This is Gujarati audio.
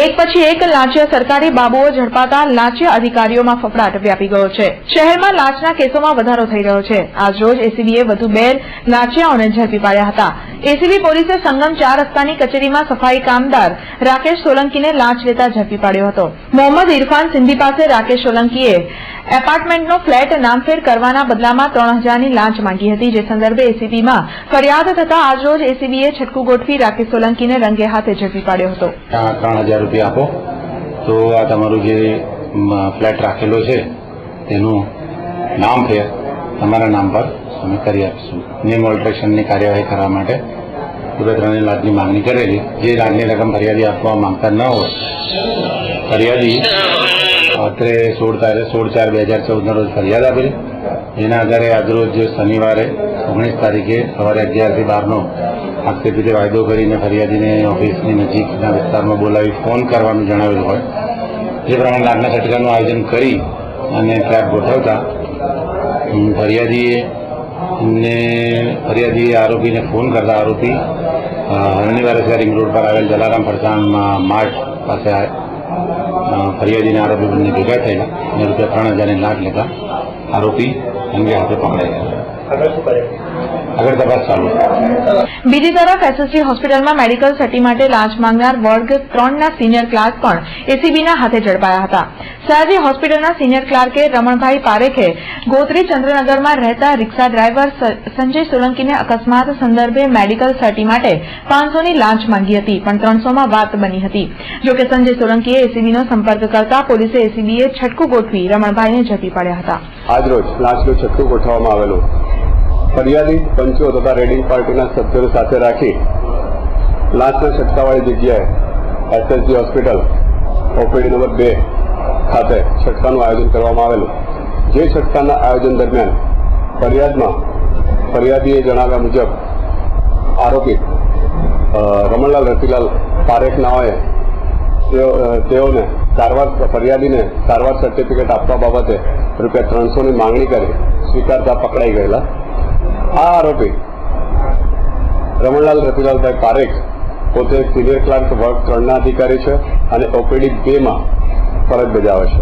એક પછી એક લાંચિયા સરકારી બાબુઓ ઝડપાતા લાંચિયા અધિકારીઓમાં ફફડાટ વ્યાપી ગયો છે। શહેરમાં લાંચના કેસોમાં વધારો થઈ રહ્યો છે। આજરોજ એસીબીએ વધુ 2 લાંચિયાઓને ઝડપી પાડ્યા હતા। એસીબી પોલીસે સંગમ 4 રસ્તાની કચેરીમાં સફાઈ કામદાર રાકેશ સોલંકીને લાંચ લેતા ઝડપી પાડ્યો હતો। મોહમ્મદ ઇરફાન સિંધી પાસે રાકેશ સોલંકીએ એપાર્ટમેન્ટનો ફ્લેટ નામફેર કરવાના બદલામાં 3000ની લાંચ માંગી હતી, જે સંદર્ભે એસીબીમાં ફરિયાદ થતા આજરોજ એસીબીએ છટકું ગોઠવી રાકેશ સોલંકીને રંગે હાથે ઝડપી પાડ્યો હતો। 3000 રૂપિયા આપો તો આ તમારું જે ફ્લેટ રાખેલો છે તેનું નામ ફેર તમારા નામ પર અમે કરી આપીશું। નેમ ઓલ્ટરેશનની કાર્યવાહી કરવા માટે પૂરે 3 લાખની માંગણી કરેલી। જે લાખની રકમ ફરિયાદી આપવા માંગતા ન હોય, ફરિયાદી અત્રે 16/4/2014 રોજ ફરિયાદ આપેલી। જેના આધારે આજરોજ શનિવારે 19 તારીખે સવારે 11 થી 12નો આક્ષેપીતે વાયદો કરીને ફરિયાદીને ઓફિસની નજીકના વિસ્તારમાં બોલાવી ફોન કરવાનું જણાવેલું હોય, જે પ્રમાણે લાખના છટકાનું આયોજન કરી અને ટ્રેપ ગોઠવતા ફરિયાદીએ આરોપીને ફોન કરતા આરોપી હરણીવારસિયા રિંગ રોડ પર આવેલ જલારામ ફરસાણ માર્ટ પાસે ફરિયાદીને આરોપી બંને ભેગા થયેલા અને ₹3000ની લાંચ લેતા આરોપી અંગે હાથે પકડાયા। આગળ તપાસ ચાલુ। બીજી તરફ એસએસજી હોસ્પિટલમાં મેડિકલ સર્ટી માટે લાંચ માંગનાર વર્ગ 3ના સિનિયર ક્લાર્ક પણ એસીબીના હાથે ઝડપાયા હતા। સયાજી હોસ્પિટલના સિનિયર ક્લાર્કે રમણભાઈ પારેખે ગોત્રી ચંદ્રનગરમાં રહેતા રિક્ષા ડ્રાઈવર સંજય સોલંકીને અકસ્માત સંદર્ભે મેડિકલ સર્ટી માટે 500ની લાંચ માંગી હતી, પણ 300માં વાત બની હતી। જોકે સંજય સોલંકીએ એસીબીનો સંપર્ક કરતા પોલીસે એસીબીએ છટકું ગોઠવી રમણભાઈને ઝડપી પાડ્યા હતા। આજરોજ લાંચનું છટકું ગોઠવવામાં આવેલું। ફરિયાદી પંચો તથા રેડિંગ પાર્ટીના સભ્યોને સાથે રાખી લાંચના છટકાવાળી જગ્યાએ એસએસજી હોસ્પિટલ ઓપીડી નંબર 2 ખાતે છટકાનું આયોજન કરવામાં આવેલું। જે છટકાના આયોજન દરમિયાન ફરિયાદીએ જણાવ્યા મુજબ આરોપી રમણલાલ રતિલાલ પારેખ નાઓએ તેઓને ફરિયાદીને સારવાર સર્ટિફિકેટ આપવા બાબતે ₹300ની માંગણી કરી સ્વીકારતા પકડાઈ ગયેલા। આ આરોપી રમણલાલ રતિલાલભાઈ પારેખ પોતે સિનિયર ક્લાર્ક વર્ગ 3ના અધિકારી છે અને ઓપીડી 2માં ફરજ બજાવે છે।